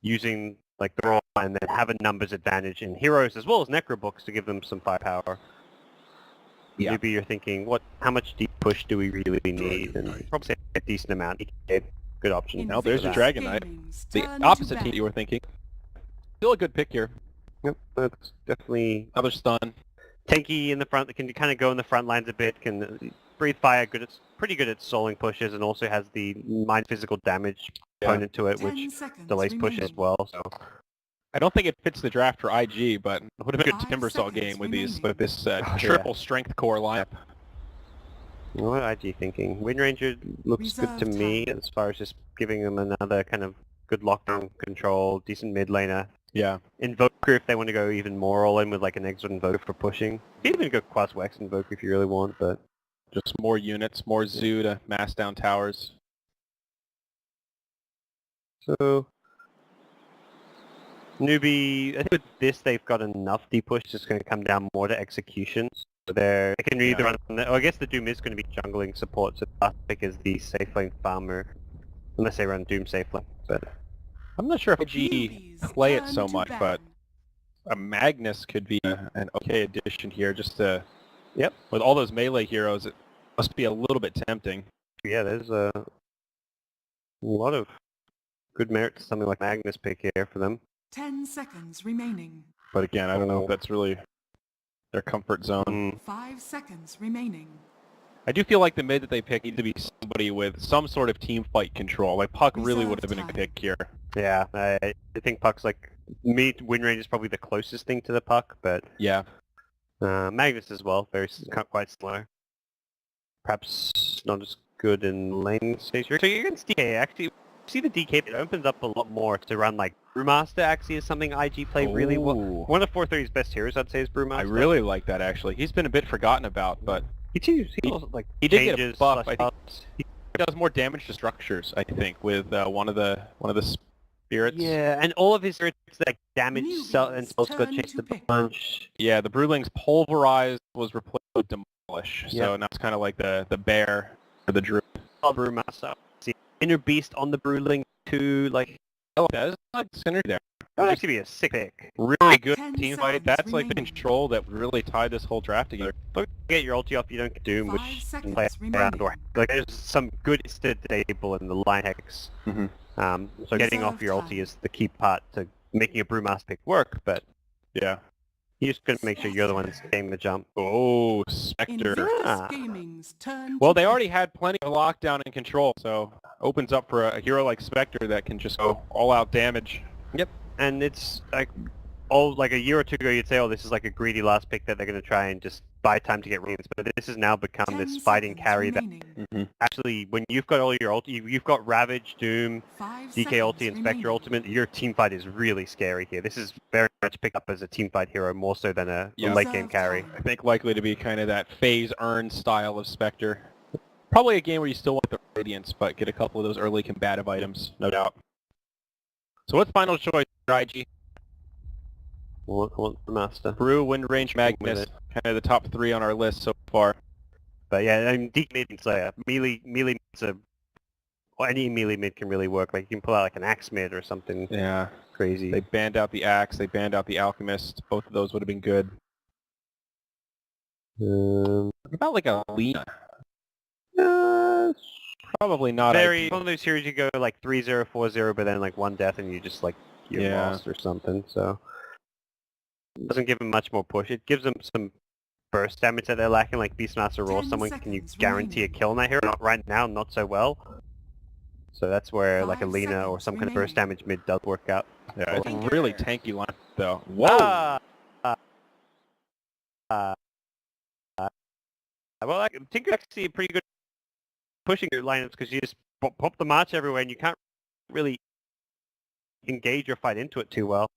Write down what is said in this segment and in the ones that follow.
using like the raw and then have a numbers advantage in heroes as well as necrobooks to give them some firepower. Yeah. Maybe you're thinking, how much deep push do we really need? And probably a decent amount. Good option. Now there's a Dragon Knight. The opposite team you were thinking. Still a good pick here. Yep, that's definitely Another stun. tanky in the front. That can kind of go in the front lines a bit. Can breathe fire. Pretty good at stalling pushes, and also has the mind physical damage component to it, which delays push as well. So I don't think it fits the draft for IG, but it would have been a good Timbersaw game with this triple strength core lineup. What are IG thinking? Wind Ranger looks good to me as far as just giving them another kind of good lockdown control, decent mid laner. Yeah. Invoker if they want to go even more all in with like an Exort Invoker for pushing. You can even go Quas Wex Invoker if you really want, but just more units, more zoo to mass down towers. So Newbee, I think with this they've got enough deep push. It's going to come down more to execution. So they can either run. I guess the Doom is going to be jungling support. So the last pick is the safe lane farmer, unless they run Doom safe lane. But I'm not sure if IG play it so much, but a Magnus could be an okay addition here. Just to, with all those melee heroes, it must be a little bit tempting. Yeah, there's a lot of good merit to something like Magnus pick here for them. 10 seconds remaining. But again, I don't know if that's really their comfort zone. 5 seconds remaining. I do feel like the mid that they pick needs to be somebody with some sort of team fight control. Like Puck really would have been a good pick here. Yeah, I think Puck's like Wind Range is probably the closest thing to the Puck, but yeah, Magnus as well, quite similar. Perhaps not as good in lane stage. So you're against DK actually. See the DK, it opens up a lot more to run like Brewmaster actually is something IG play really well. One of 430's best heroes I'd say is Brewmaster. I really like that actually. He's been a bit forgotten about, but he did get a buff. I think he does more damage to structures, I think, with one of the spirits. Yeah, and all of his spirits that damage and spells got changed a bunch. Yeah, the Broodling's Pulverize was replaced with Demolish, so now it's kind of like the bear or the druid. Brewmaster. Inner Beast on the Broodling too, like... Oh, that's like synergy there. That would actually be a sick pick. Really good team fight. That's like the control that really tied this whole draft together. Don't get your ulti off, you don't get Doom, which can play around, or like there's some good stable in the line hex. So getting off your ulti is the key part to making a Brewmaster pick work, but yeah. You just gotta make sure you're the one that's getting the jump. Oh, Spectre. Well, they already had plenty of lockdown and control, so opens up for a hero like Spectre that can just go all-out damage. Yep, and it's like a year or two ago you'd say, oh, this is like a greedy last pick that they're going to try and just buy time to get reins, but this has now become this fighting carry that actually, when you've got all your ulti, you've got Ravage, Doom, DK ulti, and Spectre ultimate, your team fight is really scary here. This is very much picked up as a team fight hero more so than a late game carry. I think likely to be kind of that phase earn style of Spectre. Probably a game where you still want the Radiance, but get a couple of those early combative items, no doubt. So what's final choice for IG? I want the Master. Brew, Wind Range, Magnus, kind of the top three on our list so far. But yeah, I mean, DK mid and Slayer. Melee mid's any melee mid can really work. Like you can pull out like an Axe mid or something. Yeah. Crazy. They banned out the Axe, they banned out the Alchemist. Both of those would have been good. What about like a Lena? Probably not. One of those series you go like 3-0, 4-0, but then like one death and you just like you're lost or something. So it doesn't give them much more push. It gives them some burst damage that they're lacking, like Beastmaster Raw. Someone can you guarantee a kill on that hero? Not right now, not so well. So that's where like a Lena or some kind of burst damage mid does work out. Yeah, it's a really tanky line though. Whoa. Well, I think it's actually a pretty good pushing your lineups because you just pop the march everywhere and you can't really engage or fight into it too well.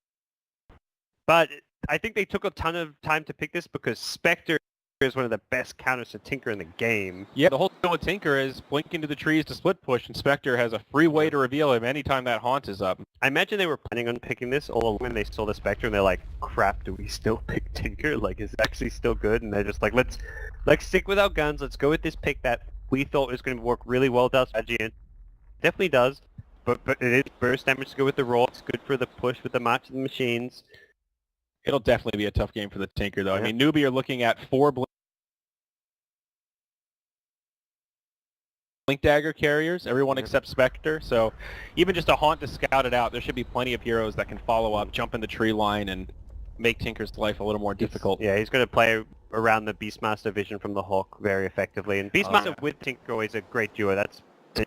But I think they took a ton of time to pick this because Spectre is one of the best counters to Tinker in the game. Yeah, the whole deal with Tinker is blink into the trees to split push, and Spectre has a free way to reveal him anytime that haunt is up. I imagine they were planning on picking this all along when they saw the Spectre and they're like, crap, do we still pick Tinker? Like, is it actually still good? And they're just like, let's stick with our guns, let's go with this pick that we thought was going to work really well with our strategy, and it definitely does. but it is burst damage to go with the roll. It's good for the push with the March of the Machines. It'll definitely be a tough game for the Tinker, though. Yeah. I mean, Newbee are looking at 4 Blink Dagger carriers, everyone except Spectre, so even just a Haunt to scout it out, there should be plenty of heroes that can follow up, jump in the tree line, and make Tinker's life a little more difficult. Yeah, he's going to play around the Beastmaster vision from the Hawk very effectively. And Beastmaster with Tinker is a great duo.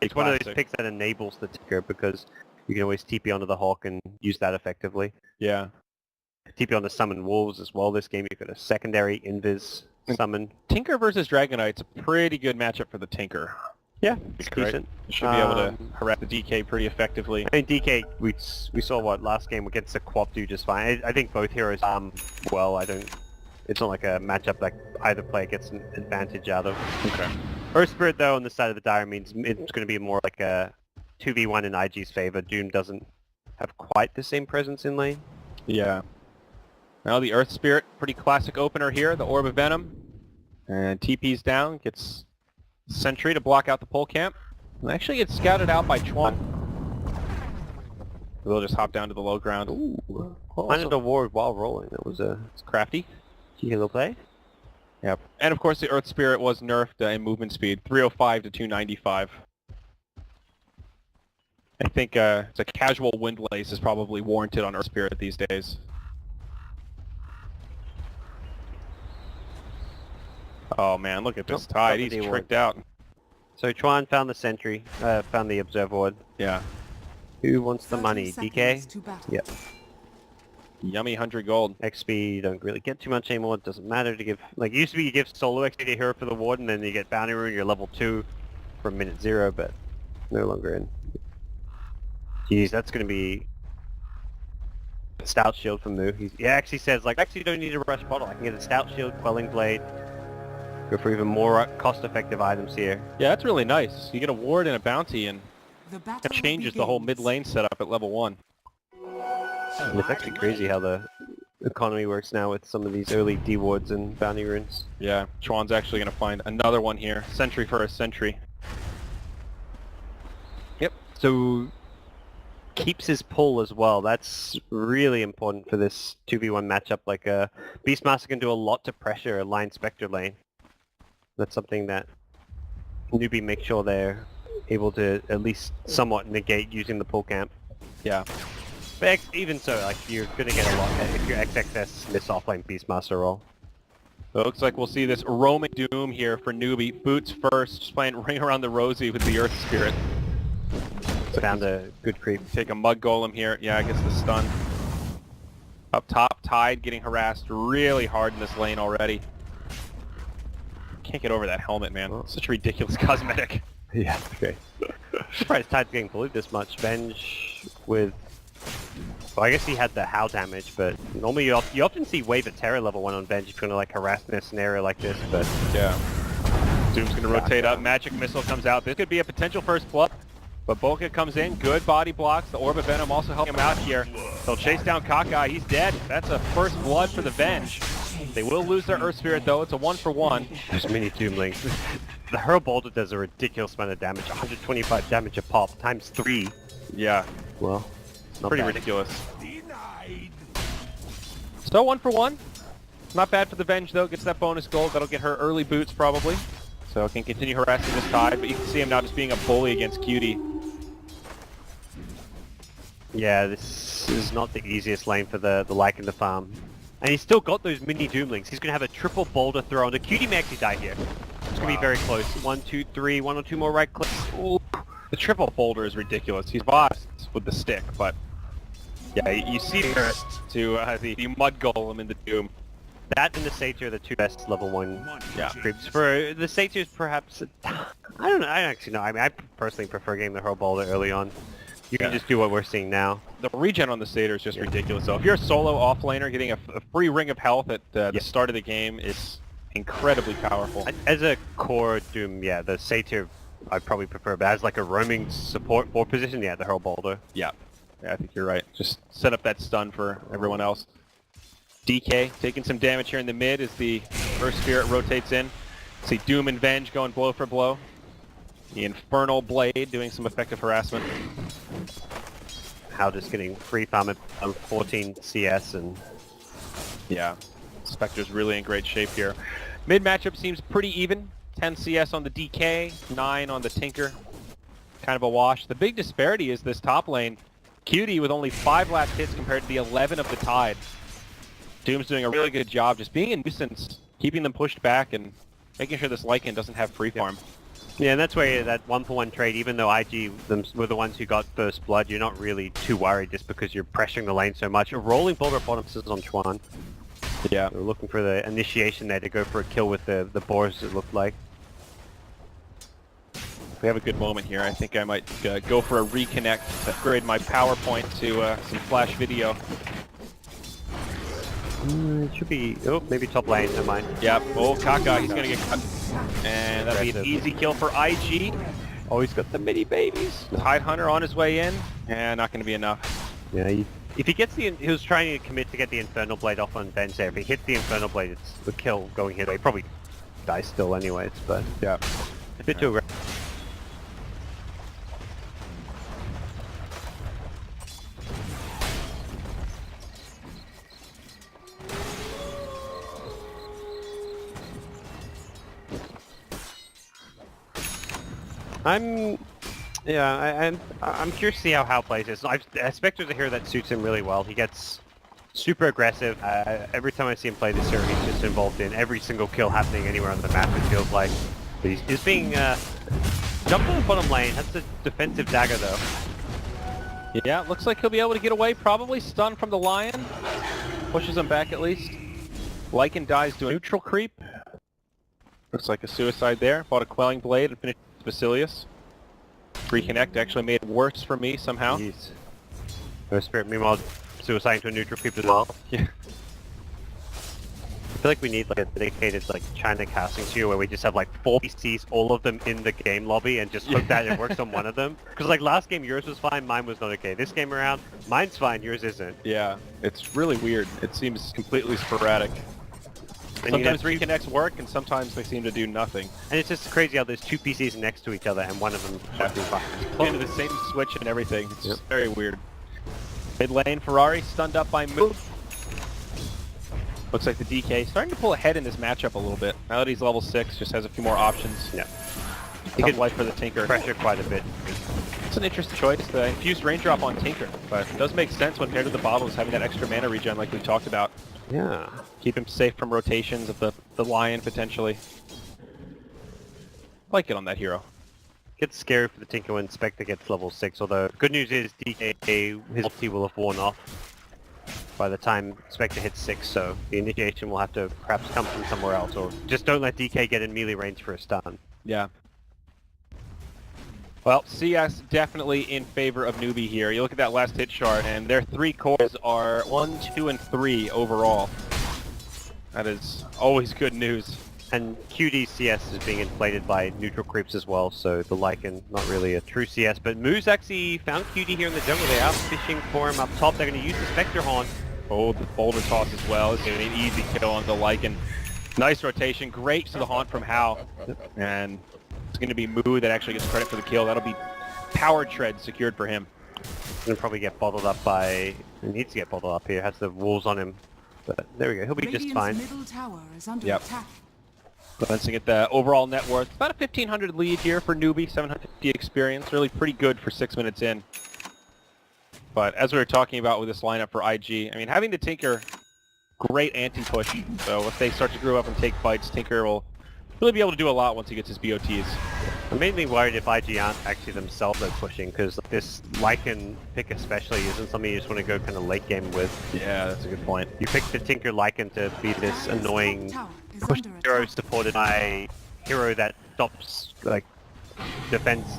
It's one of those picks that enables the Tinker because you can always TP onto the Hawk and use that effectively. Yeah. TP on the Summon Wolves as well this game. You've got a secondary Invis summon. Tinker versus Dragonite's a pretty good matchup for the Tinker. Yeah, it's decent. Should be able to harass the DK pretty effectively. I mean, DK, we saw what last game against the Quap do just fine. I think both heroes well. It's not like a matchup that either player gets an advantage out of. Okay. Earth Spirit though on the side of the Dire means it's going to be more like a 2v1 in IG's favor. Doom doesn't have quite the same presence in lane. Yeah. Now the Earth Spirit, pretty classic opener here. The Orb of Venom, and TP's down, gets Sentry to block out the pole camp. And actually gets scouted out by Chuan. We'll just hop down to the low ground. Ooh. Planted a ward while rolling. That was It's crafty. key little play. Yep. And of course the Earth Spirit was nerfed in movement speed, 305 to 295. I think it's a casual Windlace is probably warranted on Earth Spirit these days. Oh man, look at this tide. He's tricked out. So Chuan found the Sentry, found the Observe Ward. Yeah. Who wants the 30 money? seconds DK? to battle. Yep. Yummy 100 gold. XP, you don't really get too much anymore. It doesn't matter to give... Like, it used to be you give solo XP to hero for the Ward, and then you get Bounty Rune, you're level 2 from minute 0, but no longer in. Jeez, that's going to be... Stout Shield from Moo. He actually says, like, actually don't need a Rush Bottle. I can get a Stout Shield, Quelling Blade. Go for even more cost-effective items here. Yeah, that's really nice. You get a ward and a bounty, and The that battle changes the whole begins. mid lane setup at level 1. And it's actually crazy how the economy works now with some of these early D-wards and Bounty Runes. Yeah, Chuan's actually going to find another one here. Sentry for a sentry. Yep. So keeps his pull as well. That's really important for this 2v1 matchup. Like Beastmaster can do a lot to pressure a line Spectre lane. That's something that Newbee makes sure they're able to at least somewhat negate using the pull camp. Yeah. But even so, like you're gonna get a lot if your XXS miss offlane Beastmaster roll. So it looks like we'll see this roaming doom here for Newbee. Boots first, just playing Ring Around the Rosie with the Earth Spirit. Found a good creep. Take a Mud Golem here. Yeah, gets the stun. Up top, Tide getting harassed really hard in this lane already. Can't get over that helmet, man. Such a ridiculous cosmetic. Yeah, okay. Surprised Tide's getting bullied this much. Venge with... Well, I guess he had the Howl damage, but normally you often see Wave of Terror level 1 on Venge if you're gonna like harass in a scenario like this, but... Yeah. Doom's gonna rotate up. Magic Missile comes out. This could be a potential first blood. But Bolka comes in, good body blocks. The Orb of Venom also helping him out here. They'll chase down Kakai, he's dead. That's a first blood for the Venge. They will lose their Earth Spirit though, it's a 1-for-1. There's many Doomlings. The Hurl Boulder does a ridiculous amount of damage, 125 damage a pop, times 3. Yeah, Well, not pretty bad. ridiculous. So 1-for-1. Not bad for the Venge though, gets that bonus gold. That'll get her early boots probably. So can continue harassing this Tide, but you can see him now just being a bully against Cutie. Yeah, this is not the easiest lane for the Lycan to farm. And he's still got those mini Doomlings. He's going to have a triple boulder throw, and the Cutie may actually die here. It's going to be very close. 1, 2, 3, 1 or 2 more right clicks. Ooh. The triple boulder is ridiculous. He's boss with the stick, but yeah, you see there to the Mud Golem in the Doom. That and the Satyr are the 2 best level 1 Yeah. creeps. For the Satyr's perhaps... I don't know. I actually know. I mean, I personally prefer getting the Hurl Boulder early on. You can just do what we're seeing now. The regen on the Satyr is just ridiculous. So if you're a solo offlaner, getting a free ring of health at the start of the game is incredibly powerful. As a core Doom, yeah, the Satyr I'd probably prefer, but as like a roaming support 4 position, yeah, the Hurl Boulder. Yeah, I think you're right. Just set up that stun for everyone else. DK taking some damage here in the mid as the Earth Spirit rotates in. See Doom and Venge going blow for blow. The Infernal Blade doing some effective harassment. How just getting free farm at 14 CS and... Yeah, Spectre's really in great shape here. Mid matchup seems pretty even. 10 CS on the DK, 9 on the Tinker. Kind of a wash. The big disparity is this top lane. Cutie with only 5 last hits compared to the 11 of the Tide. Doom's doing a really good job just being a nuisance, keeping them pushed back and making sure this Lycan doesn't have free farm. Yeah, and that's where that 1-for-1 trade, even though IG were the ones who got first blood, you're not really too worried just because you're pressuring the lane so much. A rolling ball bottom is on Chuan. Yeah. We're looking for the initiation there to go for a kill with the boars, it looked like. If we have a good moment here, I think I might go for a reconnect to upgrade my PowerPoint to some flash video. It should be... Oh, maybe top lane, never mind. Yep. Oh, Kaka, he's gonna get cut. And that'll be an easy kill for IG. Oh, he's got the mini babies. Tide Hunter on his way in, and not gonna be enough. Yeah, if he gets the... He was trying to commit to get the Infernal Blade off on Ben's there. If he hits the Infernal Blade, it's the kill going his way. He probably dies still anyways, but... Yeah. A bit too aggressive. I'm curious to see how Hal plays this. Spectre's a hero that suits him really well. He gets super aggressive. Every time I see him play this hero, he's just involved in every single kill happening anywhere on the map, it feels like. But he's being jumped on the bottom lane. That's a defensive dagger though. Yeah, looks like he'll be able to get away. Probably stunned from the Lion. Pushes him back at least. Lycan dies to a neutral creep. Looks like a suicide there. Bought a Quelling Blade and finished Basilius. Reconnect actually made it worse for me somehow. Jeez. No Spirit, meanwhile, suicide into a neutral creep as well. Yeah. I feel like we need like a dedicated like China casting studio where we just have like 4 PCs, all of them in the game lobby, and just hope that it works on one of them. Because like last game yours was fine, mine was not okay. This game around, mine's fine, yours isn't. Yeah, it's really weird. It seems completely sporadic. Sometimes reconnects work, and sometimes they seem to do nothing. And it's just crazy how there's 2 PCs next to each other, and one of them Plug into the same switch and everything. It's just very weird. Mid lane, Ferrari stunned up by Move. Looks like the DK starting to pull ahead in this matchup a little bit. Now that he's level 6, just has a few more options. Yeah. He could life for the Tinker. Pressure quite a bit. It's an interesting choice. The infused rain drop on Tinker, but it does make sense when paired with the bottles, having that extra mana regen like we talked about. Yeah. Keep him safe from rotations of the Lion potentially. Like it on that hero. Gets scary for the Tinker when Spectre gets level 6, although good news is DK, his ulti will have worn off by the time Spectre hits 6, so the initiation will have to perhaps come from somewhere else, or just don't let DK get in melee range for a stun. Yeah. Well, CS definitely in favor of Newbee here. You look at that last hit chart, and their 3 cores are 1, 2, and 3 overall. That is always good news. And QD CS is being inflated by neutral creeps as well, so the Lycan, not really a true CS, but Moose actually found QD here in the jungle. They are fishing for him up top. They're going to use the Spectre Horn. Oh, the boulder toss as well. It's going to be an easy kill on the Lycan. Nice rotation. Great to the haunt from Hao. And it's going to be Moo that actually gets credit for the kill. That'll be power tread secured for him. He'll probably get bottled up by... He needs to get bottled up here. Has the wolves on him. But there we go. He'll be just fine. Middle tower is under Yep. attack. Glancing at the overall net worth, about a 1,500 lead here for Newbee, 750 experience, really pretty good for 6 minutes in. But as we were talking about with this lineup for IG, I mean, having the Tinker, great anti-push. So if they start to grow up and take fights, Tinker will really be able to do a lot once he gets his BOTs. I'm mainly worried if IG aren't actually themselves are pushing, because this Lycan pick especially isn't something you just want to go kind of late game with. Yeah, that's a good point. You pick the Tinker Lycan to be this annoying push hero supported by hero that stops like defenses.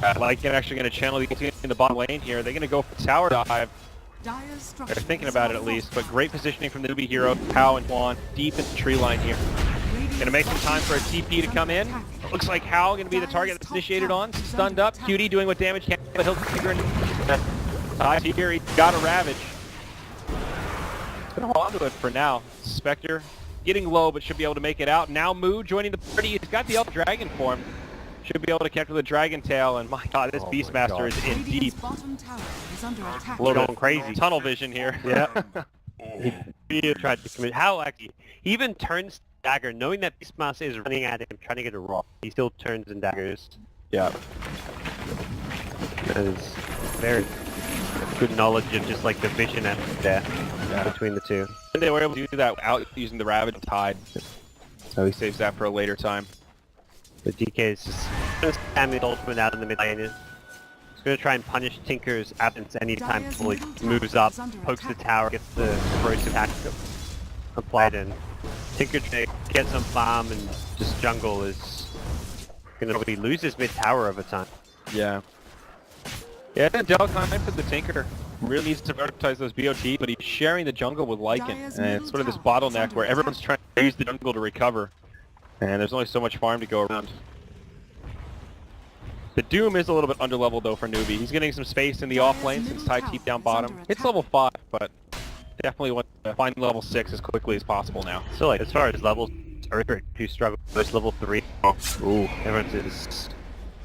Lycan actually going to channel the in the bottom lane here. They're going to go for tower dive. They're thinking about it at least, but great positioning from the Newbee hero, Hao and Juan, deep in the tree line here. Gonna make some time for a TP to come in. Looks like Hao gonna be the target that's initiated on. Stunned up, QD doing what damage can, but he'll figure it. Here, he got a Ravage. Gonna hold on to it for now. Spectre getting low, but should be able to make it out. Now Moo joining the party. He's got the Elf Dragon form. Should be able to connect with the Dragon Tail, and my god, this Beastmaster is in deep. Radiant's bottom tower is under attack. A little Going crazy. tunnel vision here. Yeah. He really tried to commit. How actually? He even turns dagger, knowing that Beastmaster is running at him, trying to get a rock. He still turns and daggers. Yeah. That is very good knowledge of just like the vision and there between the two. And they were able to do that without using the Ravage Tide. So he saves that for a later time. The DK is just going to spam his ultimate out in the mid lane. He's going to try and punish Tinker's absence anytime before he moves up, pokes the tower, gets the corrosive hack applied in. Tinker trying to get some farm and just jungle is going to lose his mid tower over time. Yeah. Yeah, downtime for the Tinker. Really needs to prioritize those BOT, but he's sharing the jungle with Lycan. And it's sort of this bottleneck where everyone's trying to use the jungle to recover. And there's only so much farm to go around. The Doom is a little bit underleveled though for Newbee. He's getting some space in the off lane since Tide keep down bottom. It's level 5, but definitely want to find level 6 as quickly as possible now. So like, as far as levels, Earthquake 2 struggle, most level 3. Ooh. Everyone's is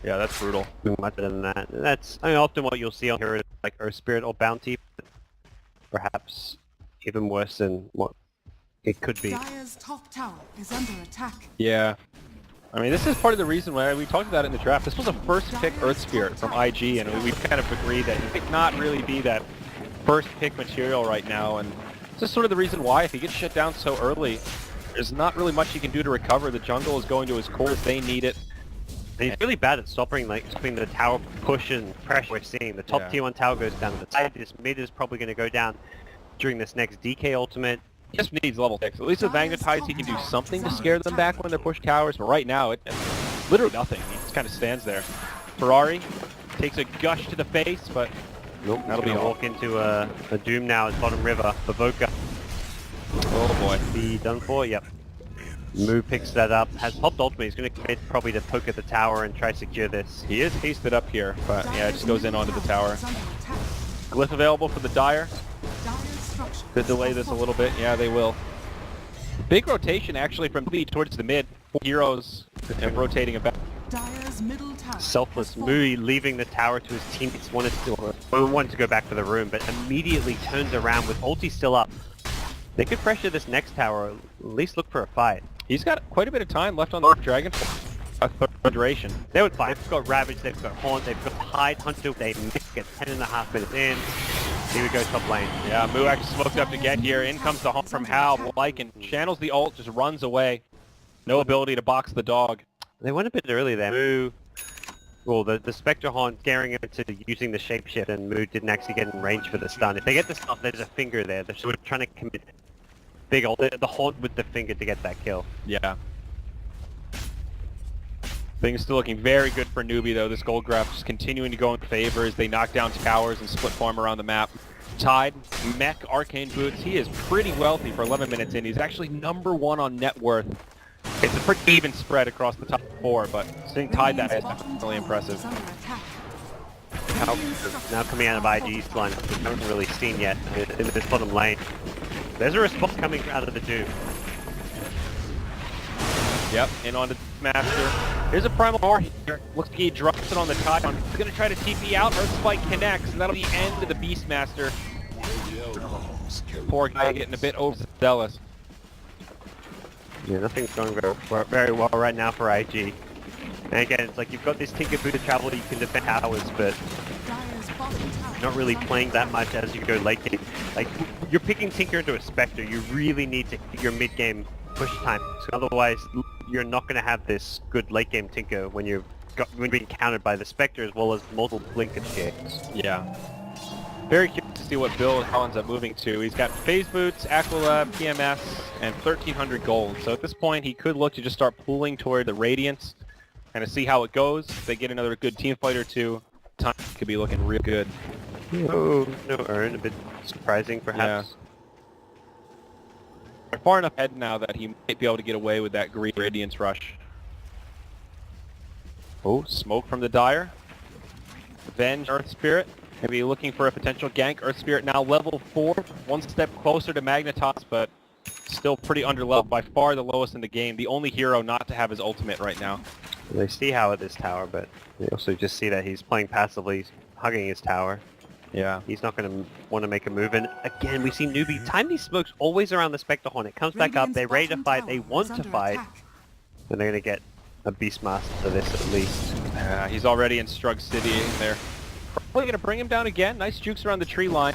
Yeah, that's brutal. doing much better than that. And that's, I mean, often what you'll see on here is like Earth Spirit or Bounty, but perhaps even worse than what it could be. Dire's top tower is under attack. Yeah. I mean, this is part of the reason why we talked about it in the draft. This was a first pick Earth Spirit from IG, and we kind of agreed that he might not really be that first pick material right now. And this is sort of the reason why. If he gets shut down so early, there's not really much he can do to recover. The jungle is going to his cores. They need it. And he's really bad at stopping the tower push and pressure we're seeing. The top tier 1 tower goes down. The side, this mid is probably going to go down during this next DK ultimate. He just needs level 6. At least with Magnetize, he can do something to scare them back when they're push towers, but right now, it's literally nothing. He just kind of stands there. Ferrari takes a gush to the face, but nope, that'll be all. Walk into a Doom now at bottom river. Bavoka. Oh boy. Be done for? Yep. Moo picks that up, has popped ultimate. He's going to commit probably to poke at the tower and try to secure this. He is hasted up here, but yeah, it just goes in onto the tower. Glyph available for the Dire. Could delay this a little bit. Yeah, they will. Big rotation actually from B towards the mid. 4 heroes and rotating about. Selfless Moo leaving the tower to his teammates. Wanted to go back for the room, but immediately turns around with ulti still up. They could pressure this next tower, at least look for a fight. He's got quite a bit of time left on the Dragon. A third duration. They would fight. They've got Ravage, they've got Haunt, they've got Tide, Hunter. They get 10.5 minutes in. Here we go, top lane. Yeah, Moo actually smoked up to get here. In comes the Haunt from Hal. Lycan channels the ult, just runs away. No ability to box the dog. They went a bit early there. Moo, well, the Spectre Haunt scaring him into using the shapeshift, and Moo didn't actually get in range for the stun. If they get the stun, there's a finger there. They're sort of trying to commit big ult, the Haunt with the finger to get that kill. Yeah. Things still looking very good for Newbee though. This gold graph just continuing to go in favor as they knock down towers and split farm around the map. Tide, Mech, Arcane Boots, he is pretty wealthy for 11 minutes in. He's actually #1 on net worth. It's a pretty even spread across the top 4, but seeing Tide that is definitely impressive. Now coming out of IG's line, which we haven't really seen yet in this bottom lane. There's a response coming out of the Doom. Yep, in on the Master. Here's a Primal Roar here. Looks like he drops it on the Tide. He's going to try to TP out. Earth Spike connects, and that'll be the end of the Beastmaster. Poor guy getting a bit overzealous. Yeah, nothing's going very well right now for IG. And again, it's like you've got this Tinkerboo to travel, you can defend towers, but not really playing that much as you go late game. Like, you're picking Tinker into a Spectre, you really need to hit your mid-game push time. So otherwise, you're not going to have this good late-game Tinker when you're being countered by the Spectre as well as multiple Blink initiates. Yeah. Very curious to see what build Hal ends up moving to. He's got Phase Boots, Aqualab, PMS, and 1,300 gold. So at this point, he could look to just start pooling toward the Radiance, kind of see how it goes. If they get another good team fight or two, time could be looking real good. Oh, no Urn, a bit surprising perhaps. Yeah. They're far enough ahead now that he might be able to get away with that green Radiance rush. Oh, smoke from the Dire. Avenge Earth Spirit. Maybe looking for a potential gank. Earth Spirit now level 4. One step closer to Magnetos, but still pretty underleveled. By far the lowest in the game. The only hero not to have his ultimate right now. They see How at this tower, but they also just see that he's playing passively, hugging his tower. Yeah. He's not going to want to make a move. And again, we see Newbee time these smokes always around the Spectre Hornet. Comes back up, they're ready to fight, they want to fight. And they're going to get a Beastmaster for this at least. He's already in Strug City. They're probably going to bring him down again. Nice jukes around the tree line.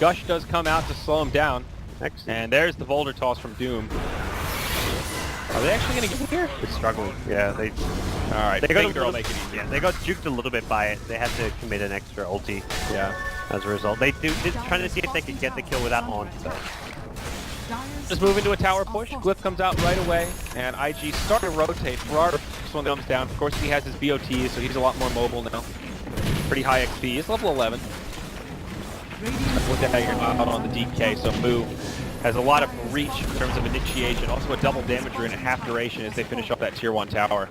Gush does come out to slow him down. Excellent. And there's the Boulder Toss from Doom. Are they actually going to get here? They're struggling. Yeah, they... Alright, They got I'll make it easier. Yeah, they got juked a little bit by it. They had to commit an extra ulti Yeah. as a result. They did trying to see if they could get the kill without on. So. Just move into a tower push. Glyph comes out right away, and IG start to rotate. Gerard, first one comes down. Of course, he has his BOT, so he's a lot more mobile now. Pretty high XP. He's level 11. With that, you're out on the DK, so Moo has a lot of reach in terms of initiation. Also a double damager and a half duration as they finish off that tier 1 tower.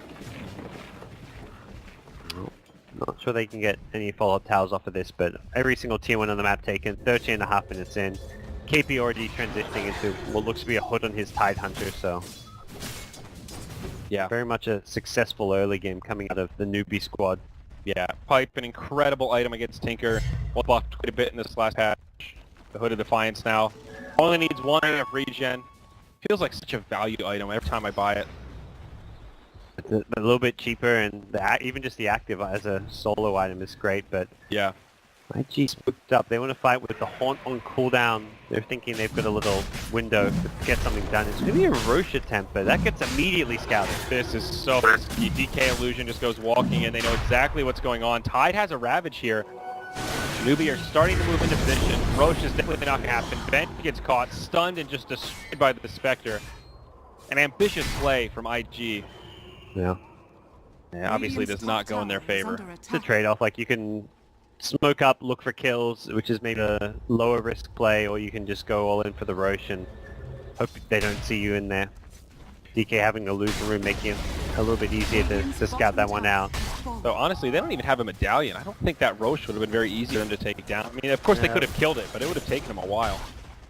Not sure they can get any follow-up towers off of this, but every single tier 1 on the map taken, 13.5 minutes in. KP already transitioning into what looks to be a hood on his Tide Hunter, so... Yeah. Very much a successful early game coming out of the Newbee squad. Yeah, Pipe, an incredible item against Tinker. Well buffed quite a bit in this last patch. The Hood of Defiance now. Only needs 1 of regen. Feels like such a value item every time I buy it. It's a little bit cheaper, and even just the active as a solo item is great, but... Yeah. This is so risky. DK Illusion just goes walking in. They know exactly what's going on. Tide has a Ravage here. Newbee are starting to move into position. Roche is definitely not going to happen. Ben gets caught, stunned, and just destroyed by the Spectre. An ambitious play from IG. Yeah. Yeah, obviously does not go in their favor. It's a trade-off. Like, you can smoke up, look for kills, which is maybe a lower risk play, or you can just go all in for the Roche and hope they don't see you in there. DK having the illusion room making it a little bit easier to scout that one out. So honestly, they don't even have a medallion. I don't think that Roche would have been very easy for them to take down. I mean, of course they could have killed it, but it would have taken them a while.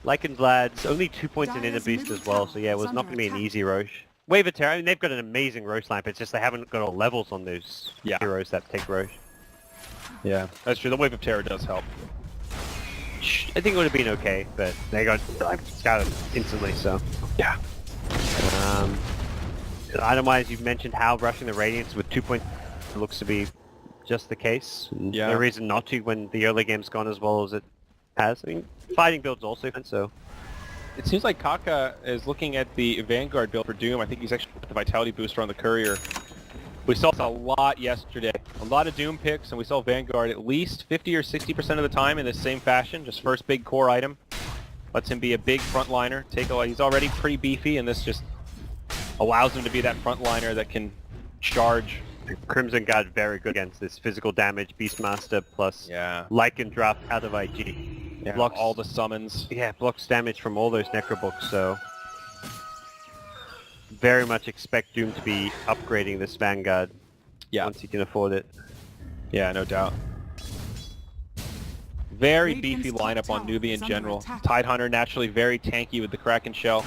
Like in Vlad's, only 2 points in inner boost as well, so yeah, it was not going to be an easy Roche. Wave of Terror, I mean, they've got an amazing Roche lamp, it's just they haven't got all levels on those heroes that take Roche. Yeah, that's true. The Wave of Terror does help. I think it would have been okay, but they got scouted instantly, so... Yeah. Item-wise, you've mentioned how rushing the Radiance with 2 points looks to be just the case. Yeah. No reason not to when the early game's gone as well as it has. I mean, fighting build's also fun, so... It seems like Kaka is looking at the Vanguard build for Doom. I think he's actually got the Vitality booster on the Courier. We saw a lot yesterday. A lot of Doom picks, and we saw Vanguard at least 50 or 60% of the time in the same fashion. Just first big core item. Lets him be a big frontliner. He's already pretty beefy, and this just allows him to be that frontliner that can charge. Crimson Guard very good against this physical damage, Beastmaster plus Lycan draft out of IG. Yeah, blocks all the summons. Yeah, blocks damage from all those Necrobooks, so... Very much expect Doom to be upgrading this Vanguard once he can afford it. Yeah, no doubt. Very beefy lineup on Newbee in general. Tidehunter naturally very tanky with the Kraken Shell.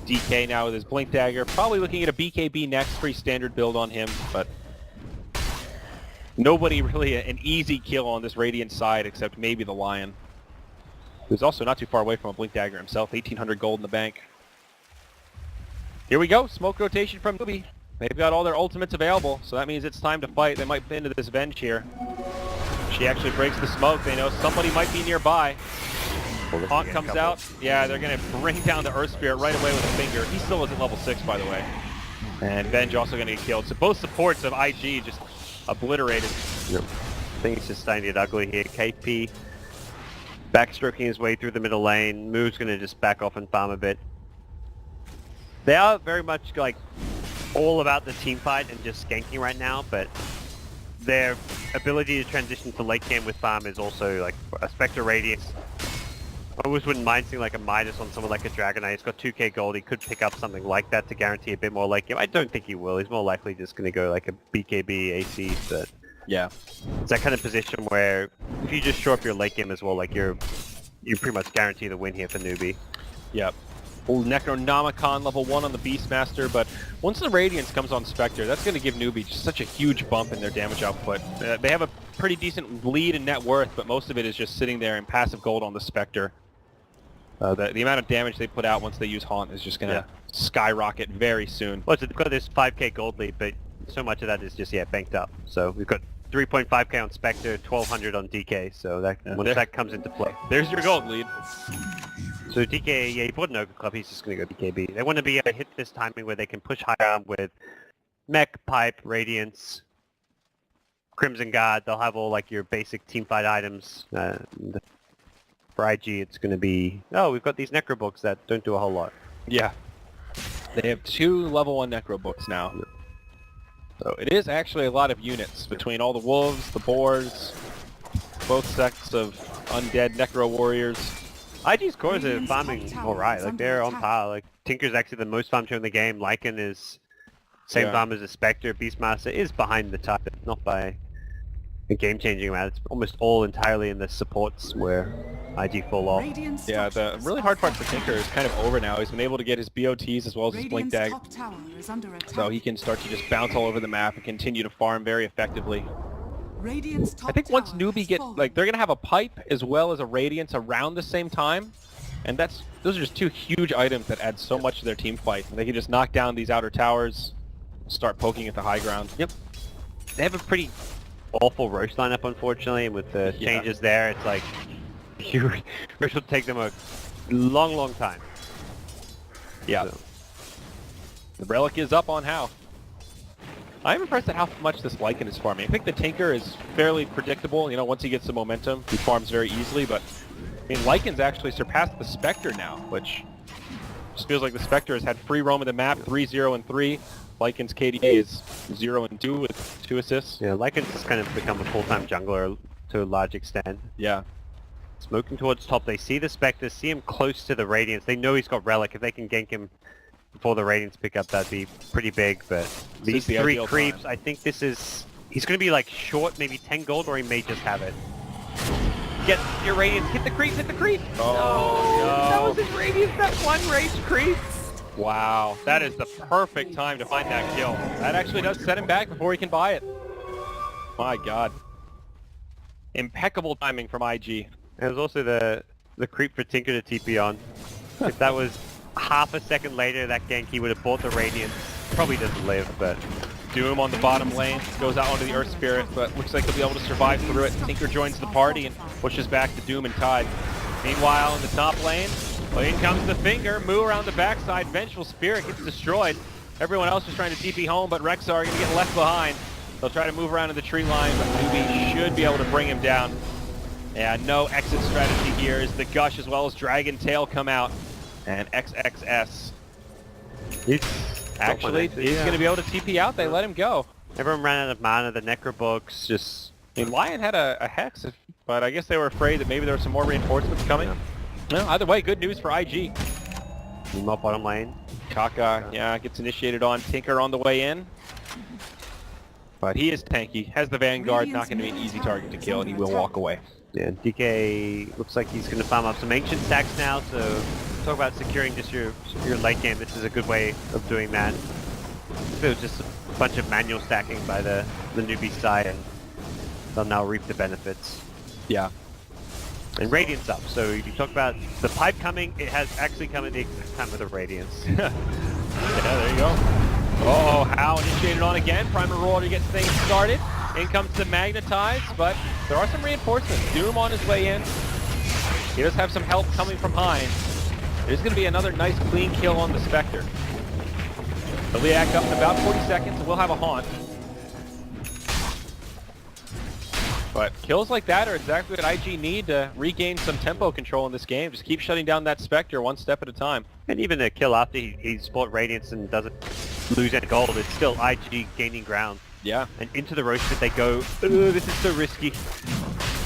DK now with his Blink Dagger. Probably looking at a BKB next, pretty standard build on him, but nobody really an easy kill on this Radiant side except maybe the Lion, who's also not too far away from a Blink Dagger himself. 1,800 gold in the bank. Here we go, smoke rotation from Newbee. They've got all their ultimates available, so that means it's time to fight. They might fit into this Venge here. She actually breaks the smoke. They know somebody might be nearby. Haunt comes out. Yeah, they're going to bring down the Earth Spirit right away with a finger. He still isn't level 6, by the way. And Venge also going to get killed. So both supports of IG just obliterated. Yep. Things just starting to get ugly here. KP backstroking his way through the middle lane. Moo's going to just back off and farm a bit. They are very much like all about the team fight and just skanking right now, but their ability to transition to late game with farm is also like a Spectre Radiance. I always wouldn't mind seeing like a Midas on someone like a Dragon Knight. He's got 2k gold, he could pick up something like that to guarantee a bit more late game. I don't think he will, he's more likely just going to go like a BKB AC, but yeah, it's that kind of position where if you just show up your late game as well, like you pretty much guarantee the win here for Newbee. Yep. Necronomicon level 1 on the Beastmaster, but once the Radiance comes on Spectre, that's going to give Newbee just such a huge bump in their damage output. They have a pretty decent lead in net worth, but most of it is just sitting there in passive gold on the Spectre. The amount of damage they put out once they use Haunt is just going to skyrocket very soon. Well, so they've got this 5k gold lead, but so much of that is just, banked up. So we've got 3.5k on Spectre, 1200 on DK, so that once that comes into play. There's your gold lead. So DK, he bought an Ogre Club, he's just going to go DKB. They want to be able to hit this timing where they can push higher with Mech, Pipe, Radiance, Crimson Guard. They'll have all like your basic teamfight items. For IG, it's going to be, we've got these Necro books that don't do a whole lot. Yeah. They have 2 level 1 Necro books now. So it is actually a lot of units between all the wolves, the boars, both sects of undead Necro warriors. IG's cores are farming alright, like they're on par. Like Tinker's actually the most farm in the game. Lycan is same farm as a Spectre. Beastmaster is behind the tide, not by a game-changing amount. It's almost all entirely in the supports where IG fall off. Yeah, the really hard part for Tinker is kind of over now. He's been able to get his BOTs as well as his Blink Dag, so he can start to just bounce all over the map and continue to farm very effectively. I think once Newbee get, like, they're going to have a Pipe as well as a Radiance around the same time, and those are just 2 huge items that add so much to their team fight. They can just knock down these outer towers, start poking at the high ground. Yep. They have a pretty awful Roche lineup, unfortunately, and with the changes there, it's like Roche will take them a long time. Yeah. So. The Relic is up on How. I'm impressed at how much this Lycan is farming. I think the Tinker is fairly predictable. You know, once he gets the momentum, he farms very easily, but I mean, Lycan's actually surpassed the Spectre now, which just feels like the Spectre has had free roam of the map, 3-0 and 3. Lycan's KDA is 0 and 2 with 2 assists. Yeah, Lycan's just kind of become a full-time jungler to a large extent. Yeah. Smoking towards top, they see the Spectre, see him close to the Radiance. They know he's got Relic. If they can gank him before the Radiance pick up, that'd be pretty big, but these 3 creeps, I think this is... He's going to be like short, maybe 10 gold, or he may just have it. Get your Radiance, hit the creep, hit the creep! Oh, no. That was his Radiance, that one rage creep! Wow, that is the perfect time to find that kill. That actually does set him back before he can buy it. My god. Impeccable timing from IG. There was also the creep for Tinker to TP on. If that was half a second later, that gank, he would have bought the Radiance. Probably doesn't live, but... Doom on the bottom lane, goes out onto the Earth Spirit, but looks like he'll be able to survive through it. Tinker joins the party and pushes back to Doom and Tide. Meanwhile, in the top lane, in comes the Finger, Moo around the backside, Vengeful Spirit gets destroyed. Everyone else is trying to TP home, but Rexar are going to get left behind. They'll try to move around in the tree line, but Newbee should be able to bring him down. Yeah, no exit strategy here as the Gush as well as Dragon Tail come out. And XXS actually is going to be able to TP out. They let him go. Everyone ran out of mana. The Necro books just... I mean, Lion had a Hex, but I guess they were afraid that maybe there were some more reinforcements coming. No, either way, good news for IG. More bottom lane. Kaka, gets initiated on. Tinker on the way in. But he is tanky, has the Vanguard, not going to be an easy target to kill, and he will walk away. Yeah, DK looks like he's going to farm up some Ancient stacks now, so talk about securing just your late game. This is a good way of doing that. It was just a bunch of manual stacking by the Newbie side, and they'll now reap the benefits. Yeah. And Radiance up, so you talk about the Pipe coming, it has actually come at the exact time of the Radiance. Yeah, there you go. Oh, How initiated on again. Primer Roller gets things started. In comes the Magnetize, but there are some reinforcements. Doom on his way in. He does have some help coming from behind. There's going to be another nice clean kill on the Spectre. He'll be act up in about 40 seconds, and we'll have a Haunt. But kills like that are exactly what IG need to regain some tempo control in this game. Just keep shutting down that Spectre one step at a time. And even a kill after he sport Radiance and doesn't lose any gold, it's still IG gaining ground. Yeah. And into the Roche pit they go, this is so risky.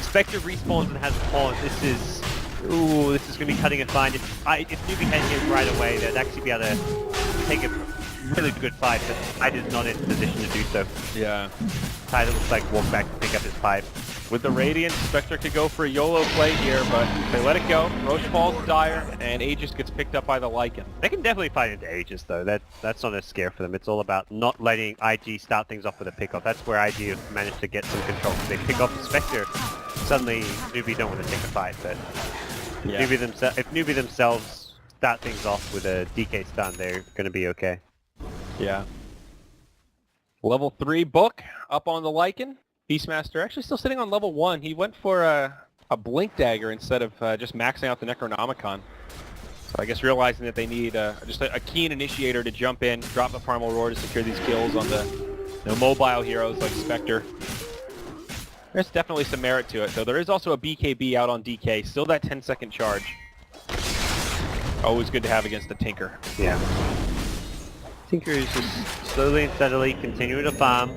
Spectre respawns and has a Haunt. This is going to be cutting it fine. If Newbee had hit right away, they'd actually be able to take a really good fight, but Tide is not in position to do so. Yeah. Tide looks like walk back to pick up his Pipe. With the Radiant, Spectre could go for a YOLO play here, but they let it go. Roche falls to Dire, and Aegis gets picked up by the Lycan. They can definitely fight into Aegis though. That's not a scare for them. It's all about not letting IG start things off with a pick-off. That's where IG have managed to get some control. If they pick off the Spectre, suddenly Newbee don't want to take a fight, but Yeah. if Newbee themselves start things off with a DK stun, they're going to be okay. Yeah. Level 3 Book up on the Lycan. Beastmaster actually still sitting on level 1. He went for a Blink Dagger instead of just maxing out the Necronomicon. So I guess realizing that they need just a keen initiator to jump in, drop the Primal Roar to secure these kills on the mobile heroes like Spectre. There's definitely some merit to it, though. There is also a BKB out on DK, still that 10-second charge. Always good to have against the Tinker. Yeah. Tinker is just slowly and steadily continuing to farm.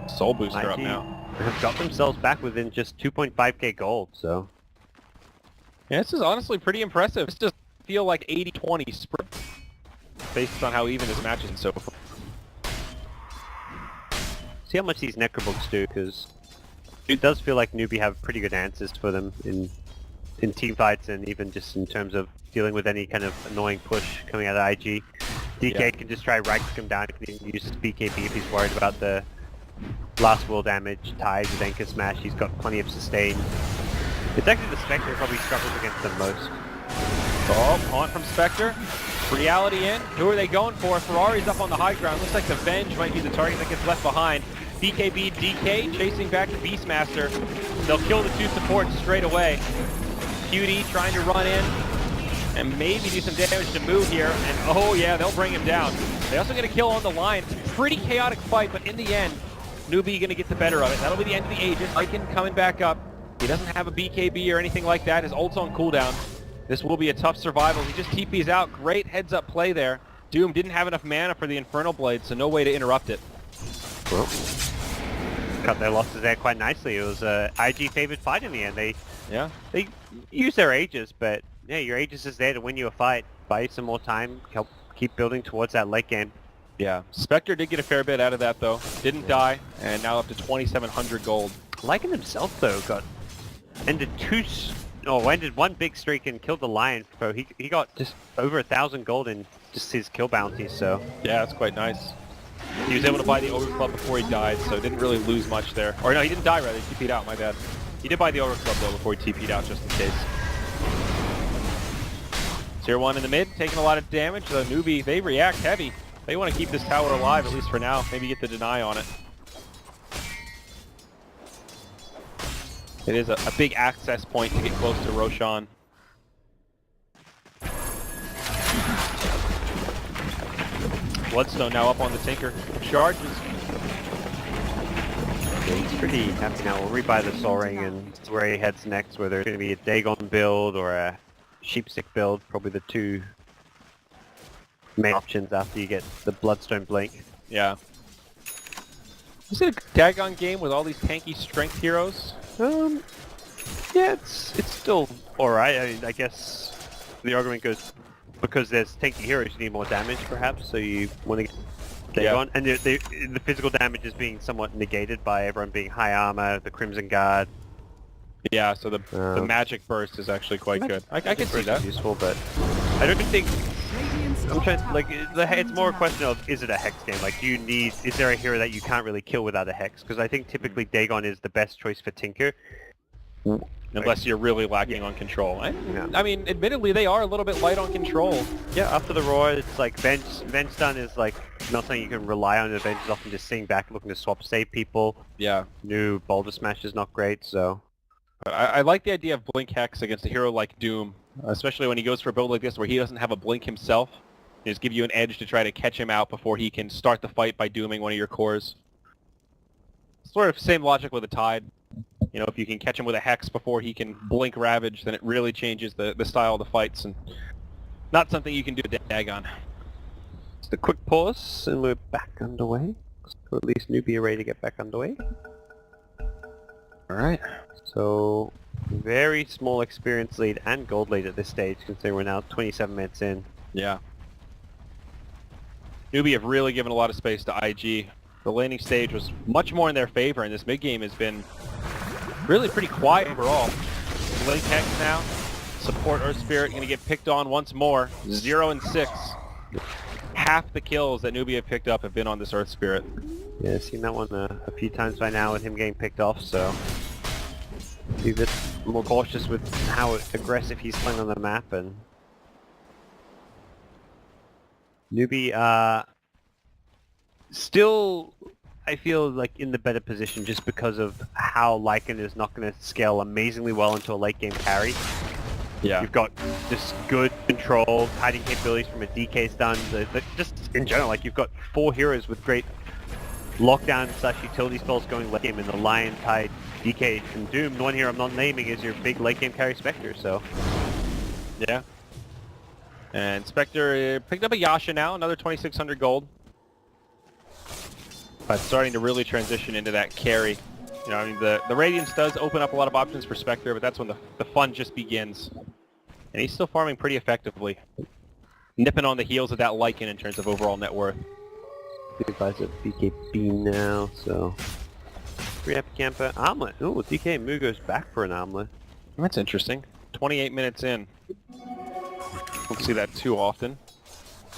Soul Booster up IG now. have got themselves back within just 2.5k gold, so... Yeah, this is honestly pretty impressive. This does feel like 80-20 split based on how even this match is so far. See how much these Necrobooks do, because it does feel like Newbee have pretty good answers for them in team fights and even just in terms of dealing with any kind of annoying push coming out of IG. DK can just try right click him down, can use his BKB if he's worried about the last will damage. Tied with Anchor Smash, he's got plenty of sustain. It's actually the Spectre that probably struggles against them most. Oh, haunt from Spectre. Reality in. Who are they going for? Ferrari's up on the high ground. Looks like the Venge might be the target that gets left behind. BKB DK chasing back the Beastmaster. They'll kill the two supports straight away. QD trying to run in and maybe do some damage to move here. And oh yeah, they'll bring him down. They also get a kill on the line. Pretty chaotic fight, but in the end, Newbee going to get the better of it. That'll be the end of the Aegis. Lycan coming back up. He doesn't have a BKB or anything like that. His ult's on cooldown. This will be a tough survival. He just TP's out. Great heads-up play there. Doom didn't have enough mana for the Infernal Blade, so no way to interrupt it. Well, cut their losses there quite nicely. It was a IG favored fight in the end. They use their Aegis, but yeah, your Aegis is there to win you a fight. Buy you some more time. Help keep building towards that late game. Yeah, Spectre did get a fair bit out of that though. Didn't die, and now up to 2,700 gold. Lycan himself though ended one big streak and killed the Lion. So he got just over 1,000 gold in just his kill bounties. So yeah, that's quite nice. He was able to buy the Ogre Club before he died, so didn't really lose much there. Or no, he didn't die rather. He TP'd out. My bad. He did buy the Ogre Club though before he TP'd out just in case. Tier 1 in the mid, taking a lot of damage. The Newbee, they react heavy. They want to keep this tower alive, at least for now. Maybe get the deny on it. It is a big access point to get close to Roshan. Bloodstone now up on the Tinker. Charges. he's pretty happy now. We'll rebuy the Soul Ring and where he heads next, whether it's going to be a Dagon build or a Sheepstick build. Probably the two main options after you get the Bloodstone Blink. Yeah. Is it a Dagon game with all these tanky strength heroes? Yeah, it's still alright. I mean, I guess the argument goes because there's tanky heroes, you need more damage, perhaps. So you want to get Dagon, and the physical damage is being somewhat negated by everyone being high armor, the Crimson Guard. Yeah, so the magic burst is actually quite good. I can see that. Useful, but I don't think. I'm trying to, like, it's more a question of, is it a Hex game? Like, is there a hero that you can't really kill without a Hex? Because I think typically Dagon is the best choice for Tinker. Unless you're really lacking on control. I mean, admittedly, they are a little bit light on control. Yeah, after the Roar, it's like Venge Stun is like not something you can rely on. The Venge is often just sitting back looking to swap save people. Yeah. New Boulder Smash is not great, so... But I like the idea of Blink Hex against a hero like Doom, especially when he goes for a build like this where he doesn't have a Blink himself. Just give you an edge to try to catch him out before he can start the fight by dooming one of your cores. Sort of same logic with a Tide. You know, if you can catch him with a Hex before he can Blink Ravage, then it really changes the style of the fights, and not something you can do with Dagon. Just a quick pause, and we're back underway. Or at least Newbee are ready to get back underway. Alright, so very small experience lead and gold lead at this stage, considering we're now 27 minutes in. Yeah. Newbee have really given a lot of space to IG. The laning stage was much more in their favor, and this mid game has been really pretty quiet overall. Link Hex now. Support Earth Spirit going to get picked on once more. 0 and 6. Half the kills that Newbee have picked up have been on this Earth Spirit. Yeah, I've seen that one a few times by now with him getting picked off, so be a bit more cautious with how aggressive he's playing on the map. And Newbee, still, I feel like in the better position just because of how Lycan is not going to scale amazingly well into a late game carry. Yeah. You've got this good control, hiding capabilities from a DK stun, just in general, like you've got 4 heroes with great lockdown / utility spells going late game in the Lion, Tide, DK, and Doom. The one here I'm not naming is your big late game carry Spectre, so... Yeah. And Spectre picked up a Yasha now, another 2,600 gold. But starting to really transition into that carry. You know, I mean, the Radiance does open up a lot of options for Spectre, but that's when the fun just begins. And he's still farming pretty effectively. Nipping on the heels of that Lycan in terms of overall net worth. Buys at BKB now, so... Free Epic Camper. Armlet. Ooh, DK Mu goes back for an Armlet. That's interesting. 28 minutes in. Don't see that too often.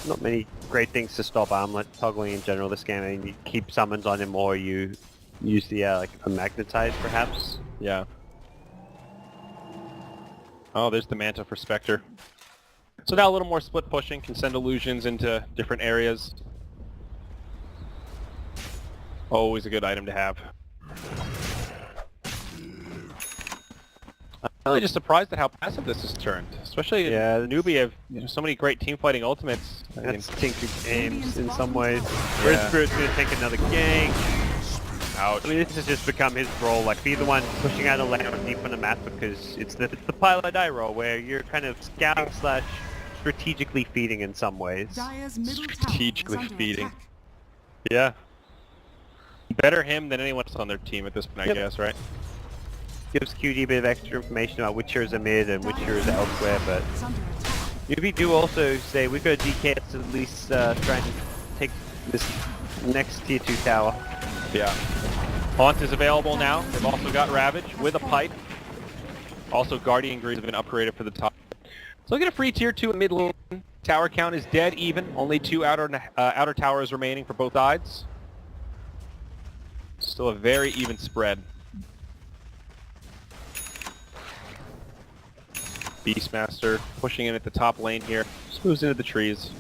Not many great things to stop Armlet toggling in general this game. I mean, you keep summons on him or you use the, like, a Magnetize, perhaps? Yeah. Oh, there's the Manta for Spectre. So now a little more split pushing, can send illusions into different areas. Always a good item to have. I'm really just surprised at how passive this has turned. Especially the Newbie have so many great team fighting ultimates. That's Tinker's aims in some ways. Red Spirit's going to take another gank. Ouch. I mean, this has just become his role, like be the one pushing out a lane deep on the map because it's the pile or die role where you're kind of scouting / strategically feeding in some ways. Strategically feeding. Yeah. Better him than anyone else on their team at this point, I guess, right? Gives QD a bit of extra information about which heroes are mid and which heroes are elsewhere, but Newbee do also say we've got a DK that's at least trying to take this next tier 2 tower. Yeah. Haunt is available now. They've also got Ravage with a pipe. Also Guardian Greaves have been upgraded for the top. So look at a free tier 2 mid lane. Tower count is dead even. Only 2 outer towers remaining for both sides. Still a very even spread. Beastmaster pushing in at the top lane here. Just moves into the trees.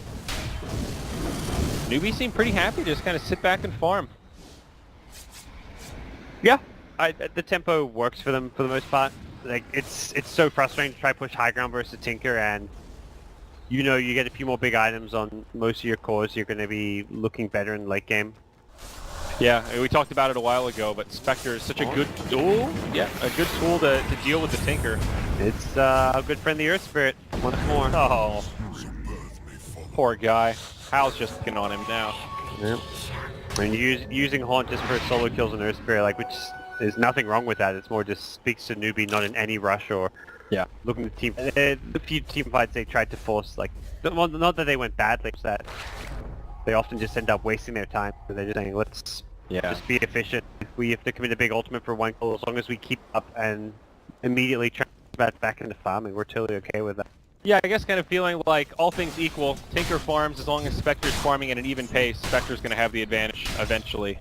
Newbee seem pretty happy to just kind of sit back and farm. Yeah, the tempo works for them for the most part. Like it's so frustrating to try to push high ground versus Tinker, and you know you get a few more big items on most of your cores, you're going to be looking better in late game. Yeah, we talked about it a while ago, but Spectre is such a good tool. Yeah, a good tool to deal with the Tinker. It's a good friend, the Earth Spirit, once more. Oh, poor guy. Hal's just picking on him now. Yep. I mean, using Haunt just for solo kills on Earth Spirit, like, which is nothing wrong with that. It's more just speaks to Newbee not in any rush or looking to team. The few team fights they tried to force, like, well, not that they went badly, it's that they often just end up wasting their time. So they're just saying, let's just be efficient. If we have to commit a big ultimate for one kill, as long as we keep up and immediately try back into farming, we're totally okay with that. Yeah, I guess kind of feeling like all things equal, Tinker farms as long as Spectre's farming at an even pace. Spectre's going to have the advantage eventually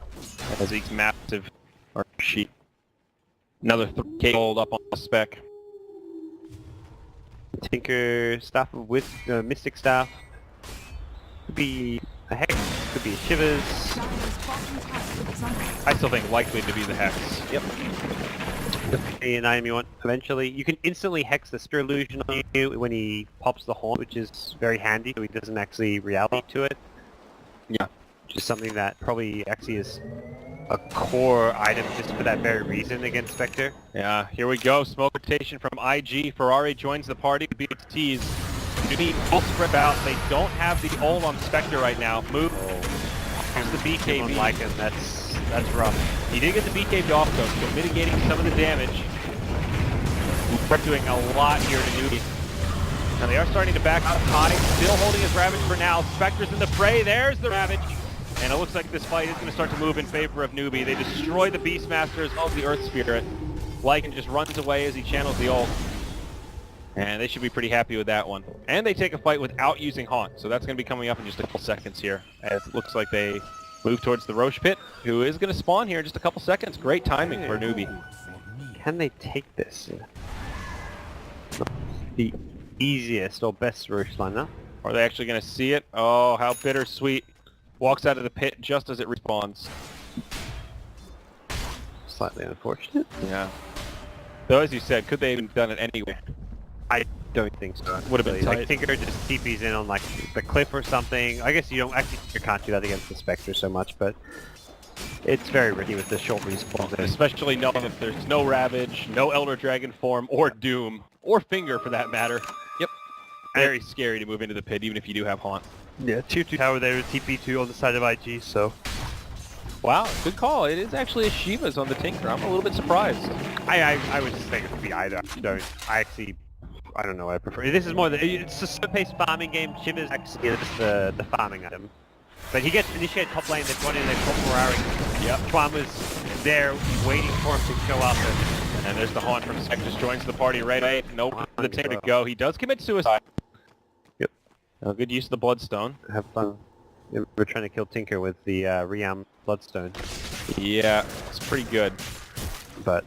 as he's massive sheet. Another 3k gold up on the spec. Tinker staff with Mystic staff. Could be a Hex, could be a Shivers. I still think likely to be the Hex. Yep. Definitely an item you want eventually. You can instantly Hex the Spirit Illusion on you when he pops the Haunt, which is very handy, so he doesn't actually reality to it. Yeah. Which is something that probably actually is a core item just for that very reason against Spectre. Yeah, here we go. Smoke rotation from IG. Ferrari joins the party. BXTs. Newbee full spread out. They don't have the ult on Spectre right now. Move. Here's the BKB. Like him. That's rough. He did get the BKB off though, so mitigating some of the damage. We're doing a lot here to Newbee. Now they are starting to back out high. Still holding his Ravage for now. Spectre's in the fray. There's the Ravage. And it looks like this fight is going to start to move in favor of Newbee. They destroy the Beastmaster as well as the Earth Spirit. Lycan just runs away as he channels the ult. And they should be pretty happy with that one. And they take a fight without using Haunt, so that's going to be coming up in just a couple seconds here. As it looks like they move towards the Roche Pit, who is going to spawn here in just a couple seconds. Great timing for Newbee. Can they take this? Not the easiest or best Roche lineup. Are they actually going to see it? Oh, how bittersweet. Walks out of the pit just as it respawns. Slightly unfortunate. Yeah. Though, as you said, could they have done it anyway? I don't think so. Would have been tight. Like Tinker just TPs in on like the cliff or something. I guess you can't do that against the Spectre so much, but it's very risky with the short respawn. Especially knowing that there's no Ravage, no Elder Dragon form, or Doom, or Finger for that matter. Yep. Very scary to move into the pit, even if you do have Haunt. Yeah, 2-2 tower there with TP2 on the side of IG, so... Wow, good call. It is actually a Shiva's on the Tinker. I'm a little bit surprised. I would just think it would be either. I don't know, I prefer... This is more it's a slow-paced farming game. Shiva's actually just the farming item. But he gets initiated top lane, they've gone in, they've got Ferrari. Yep. Chuan was there waiting for him to show up. And there's the Haunt from Sectus joins the party right away. Nope, the Tinker to go. He does commit suicide. Yep. Good use of the Bloodstone. Have fun. We're trying to kill Tinker with the Riam Bloodstone. Yeah, it's pretty good. But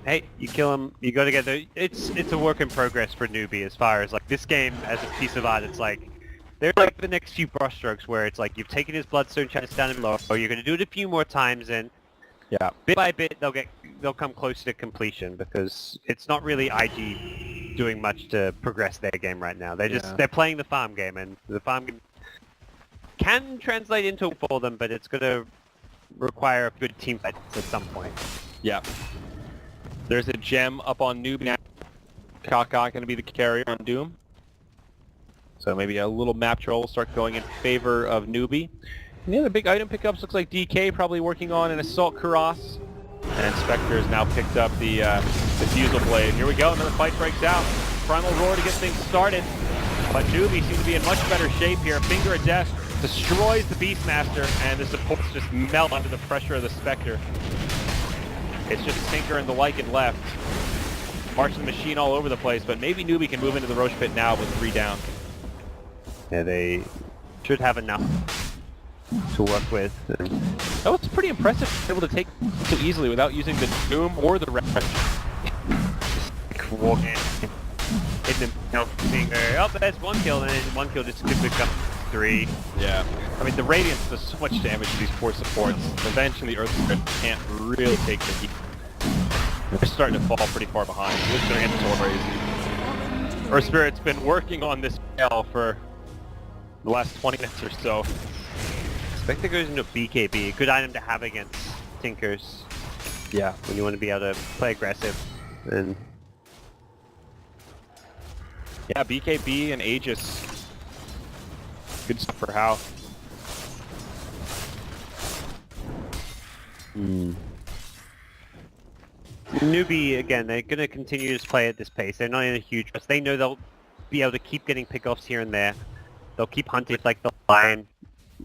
hey, you kill him, you gotta get the... It's a work in progress for Newbee as far as like this game as a piece of art. It's like they're like the next few brushstrokes where it's like you've taken his Bloodstone, trying to stand him low, or you're gonna do it a few more times, and yeah, bit by bit they'll come closer to completion, because it's not really IG doing much to progress their game right now. They're playing the farm game, and the farm game can translate into for them, but it's gonna require a good team fight at some point. Yeah. There's a gem up on Newbee now. Kaka going to be the carrier on Doom. So maybe a little map troll will start going in favor of Newbee. And the other big item pickups looks like DK probably working on an Assault Cuirass. And Spectre has now picked up the Diffusal Blade. Here we go, another fight breaks out. Primal Roar to get things started. But Newbee seems to be in much better shape here. Finger of Death destroys the Beastmaster, and the supports just melt under the pressure of the Spectre. It's just Tinker and the Lycan left. Marching the machine all over the place, but maybe Newbee can move into the Roche Pit now with 3 down. Yeah, they should have enough to work with. Oh, it's pretty impressive to be able to take so easily without using the Doom or the Ravage. Walk in, hit them, Finger. Oh, but that's 1 kill, and then 1 kill just could become 3. Yeah. I mean, the Radiance does so much damage to these 4 supports. The Venge and the Earth Spirit can't really take the heat. They're starting to fall pretty far behind. This is going to get so crazy. Earth Spirit's been working on this spell for the last 20 minutes or so. Spectre goes into BKB, a good item to have against Tinkers. Yeah. When you want to be able to play aggressive. And yeah, BKB and Aegis. Good stuff for How. Newbee, again, they're going to continue to play at this pace. They're not in a huge rush. They know they'll be able to keep getting pickoffs here and there. They'll keep hunting like the lion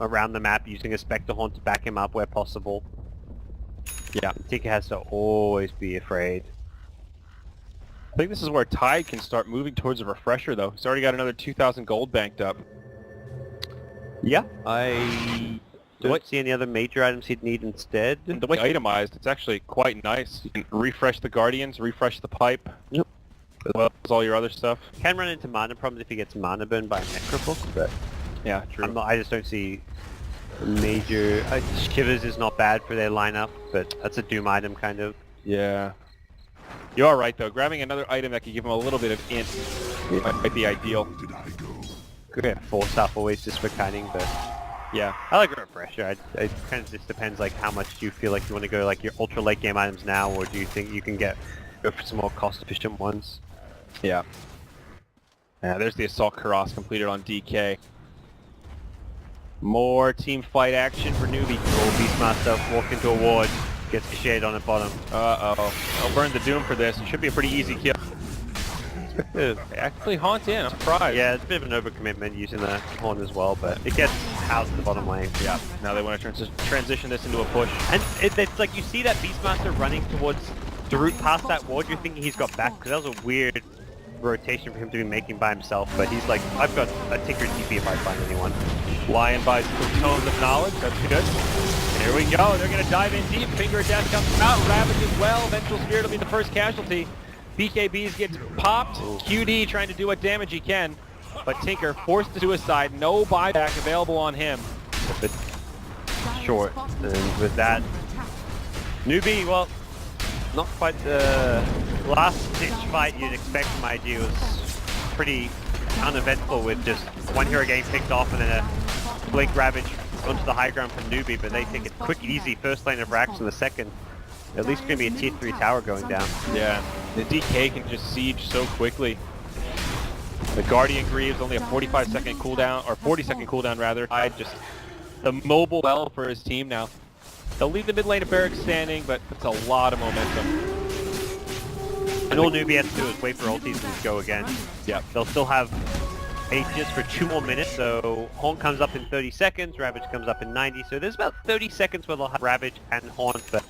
around the map, using a Spectre Haunt to back him up where possible. Yeah, Tinker has to always be afraid. I think this is where Tide can start moving towards a refresher, though. He's already got another 2,000 gold banked up. Yeah, I don't see any other major items he'd need instead. And the way itemized, it's actually quite nice. You can refresh the Guardians, refresh the Pipe. Yep. As well as all your other stuff. Can run into mana problems if he gets mana burned by a Necrobook, but yeah, true. I just don't see major... Shivers is not bad for their lineup, but that's a Doom item kind of. Yeah. You are right, though. Grabbing another item that could give him a little bit of int might be ideal. Could get 4-star always just for kiting, but yeah. I like a refresher. It kind of just depends like how much do you feel like you want to go like your ultra late game items now, or do you think you can go for some more cost efficient ones? Yeah. Yeah, there's the Assault Cuirass completed on DK. More team fight action for Newbee. Beastmaster walk into a ward, gets the shade on the bottom. Uh-oh. I'll burn the Doom for this. It should be a pretty easy kill. They actually haunt in, I'm surprised. Yeah, it's a bit of an overcommitment using the horn as well, but it gets housed in the bottom lane. Yeah, now they want to transition this into a push. And it's like you see that Beastmaster running towards through past that ward, you're thinking he's got back, because that was a weird rotation for him to be making by himself, but he's like, I've got a Tinker TP if I find anyone. Lion buys the tones of knowledge, that's good. Here we go, they're going to dive in deep, Finger of Death comes out, Ravage as well, Vengeful Spirit will be the first casualty. BKBs gets popped, QD trying to do what damage he can, but Tinker forced to suicide, no buyback available on him. A bit short, and with that, Newbee, well, not quite the last-ditch fight you'd expect from IG. It was pretty uneventful with just one hero getting picked off and then a Blink Ravage onto the high ground from Newbee, but they take it quick, easy, first lane of Rax in the second. At least going to be a tier 3 tower going down. Yeah, the DK can just siege so quickly. The Guardian Greaves only a 45-second cooldown, or 40-second cooldown rather. Just the mobile well for his team now. They'll leave the mid lane of Barracks standing, but it's a lot of momentum. And all Newbee has to do is wait for ultis and go again. Yep. They'll still have Aegis for 2 more minutes, so Horn comes up in 30 seconds, Ravage comes up in 90, so there's about 30 seconds where they'll have Ravage and Horn, but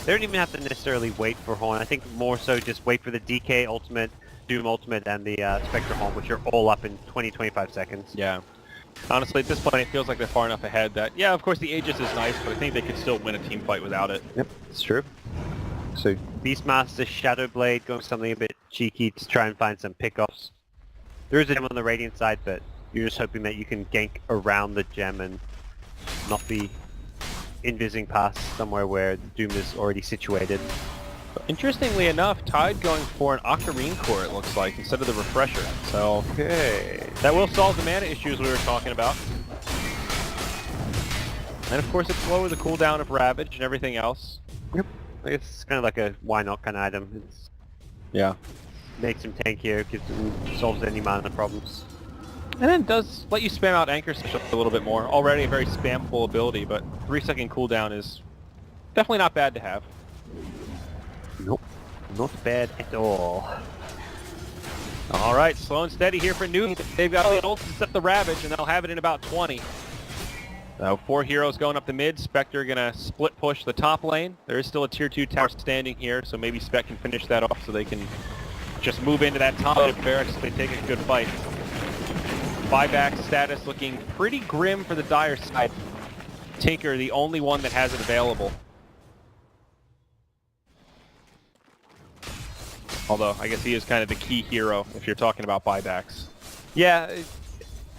they don't even have to necessarily wait for Horn. I think more so just wait for the DK ultimate, Doom ultimate, and the Spectre Horn, which are all up in 20-25 seconds. Yeah. Honestly, at this point, it feels like they're far enough ahead that, yeah, of course the Aegis is nice, but I think they could still win a team fight without it. Yep, it's true. So Beastmaster, Shadowblade, going something a bit cheeky to try and find some pickoffs. There is a gem on the Radiant side, but you're just hoping that you can gank around the gem and not be invising past somewhere where the Doom is already situated. Interestingly enough, Tide going for an Ocarine Core, it looks like, instead of the Refresher. So, Okay. that will solve the mana issues we were talking about. And of course, it's slower the cooldown of Ravage and everything else. Yep. It's kind of like a why not kind of item. It's Yeah. makes him tankier, solves any mana problems. And then does let you spam out Anchor Switch a little bit more. Already a very spammable ability, but 3-second cooldown is definitely not bad to have. Nope. Not bad at all. All right, slow and steady here for Newbee. They've got the ult to set the Ravage, and they'll have it in about 20. So 4 heroes going up the mid. Spectre gonna split push the top lane. There is still a tier 2 tower standing here, so maybe Spec can finish that off so they can just move into that top lane of Barracks if they take a good fight. Buyback status looking pretty grim for the Dire side. Tinker, the only one that has it available. Although, I guess he is kind of the key hero if you're talking about buybacks. Yeah,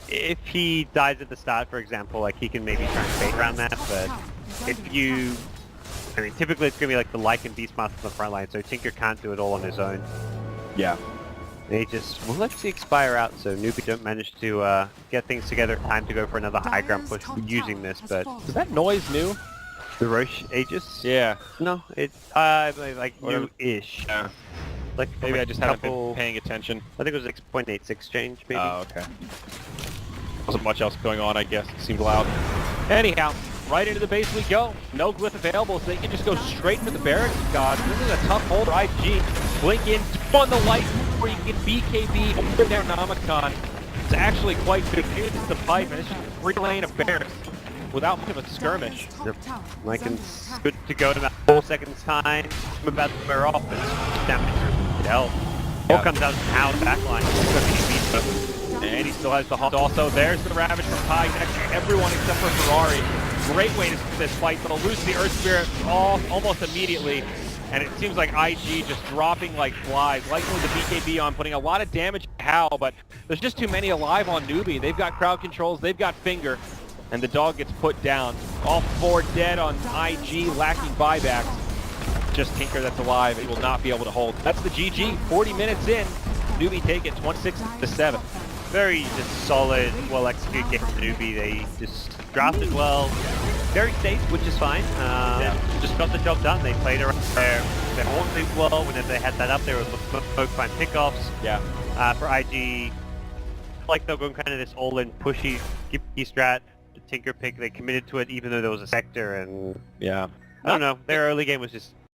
if he dies at the start, for example, like he can maybe try and bait around that, but if you... I mean, typically it's going to be like the Lycan Beastmaster on the front line, so Tinker can't do it all on his own. Yeah. They just will let the expire out, so Newbee don't manage to get things together in time to go for another high ground push using this, but... Is that noise new? The Roche Aegis? Yeah. No, it's like new-ish. Yeah. Like Maybe I just haven't been couple... paying attention. I think it was 6.86 change, maybe. Oh, okay. Wasn't much else going on, I guess. It seemed loud. Anyhow, right into the base we go. No glyph available, so they can just go straight for the Barracks God. This is a tough hold for IG. Blink in on the light where you can get BKB over their Nomicon. It's actually quite good. Here's the pipe, and it's just a free lane of Barracks without much of a skirmish. Yep. Lycan's good to go in about 4 seconds time. I'm about to wear off, but damage to health. All comes out now the backline. And he still has the halt. Also, there's the Ravage from Pi next to everyone except for Ferrari. Great way to start this fight. They'll lose the Earth Spirit almost immediately. And it seems like IG just dropping like flies. Likely with the BKB on, putting a lot of damage to Hal, but there's just too many alive on Newbee. They've got crowd controls, they've got Finger, and the dog gets put down. All 4 dead on IG, lacking buybacks. Just Tinker that's alive, he will not be able to hold. That's the GG, 40 minutes in. Newbee take it 26-7. Very just solid, well-executed game for Newbee. They just drafted well, very safe, which is fine. Just got the job done. They played around their horn well. Whenever they had that up, they were looking for find pickoffs. Yeah. For IG, like they're going kind of this all-in pushy strat. The Tinker pick, they committed to it even though there was a sector, and Yeah. I don't know. Their early game was just